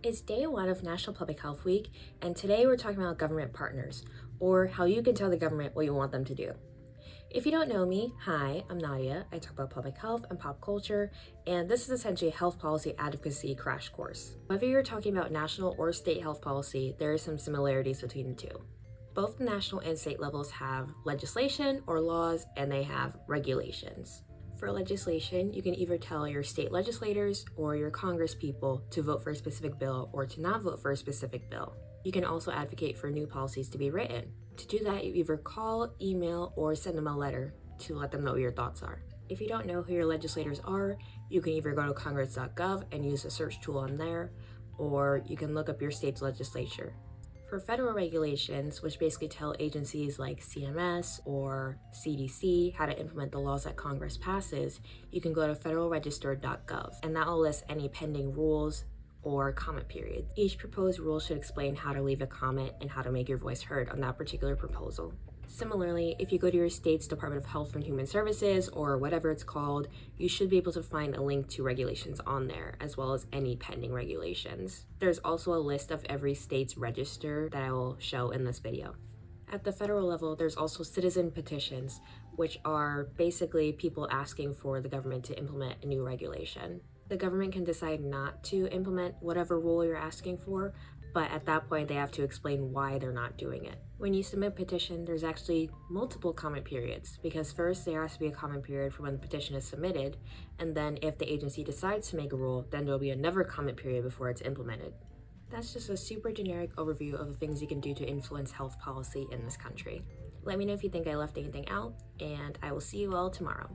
It's day one of National Public Health Week, and today we're talking about government partners, or how you can tell the government what you want them to do. If you don't know me, hi, I'm Nadia. I talk about public health and pop culture, and this is essentially a health policy advocacy crash course. Whether you're talking about national or state health policy, there are some similarities between the two. Both the national and state levels have legislation or laws, and they have regulations. For legislation, you can either tell your state legislators or your Congress people to vote for a specific bill or to not vote for a specific bill. You can also advocate for new policies to be written. To do that, you either call, email, or send them a letter to let them know what your thoughts are. If you don't know who your legislators are, you can either go to congress.gov and use the search tool on there, or you can look up your state's legislature. For federal regulations, which basically tell agencies like CMS or CDC how to implement the laws that Congress passes, you can go to federalregister.gov, and that will list any pending rules or comment periods. Each proposed rule should explain how to leave a comment and how to make your voice heard on that particular proposal. Similarly, if you go to your state's Department of Health and Human Services, or whatever it's called, you should be able to find a link to regulations on there, as well as any pending regulations. There's also a list of every state's register that I will show in this video. At the federal level, there's also citizen petitions, which are basically people asking for the government to implement a new regulation. The government can decide not to implement whatever rule you're asking for, but at that point, they have to explain why they're not doing it. When you submit a petition, there's actually multiple comment periods, because first there has to be a comment period for when the petition is submitted, and then if the agency decides to make a rule, then there'll be another comment period before it's implemented. That's just a super generic overview of the things you can do to influence health policy in this country. Let me know if you think I left anything out, and I will see you all tomorrow.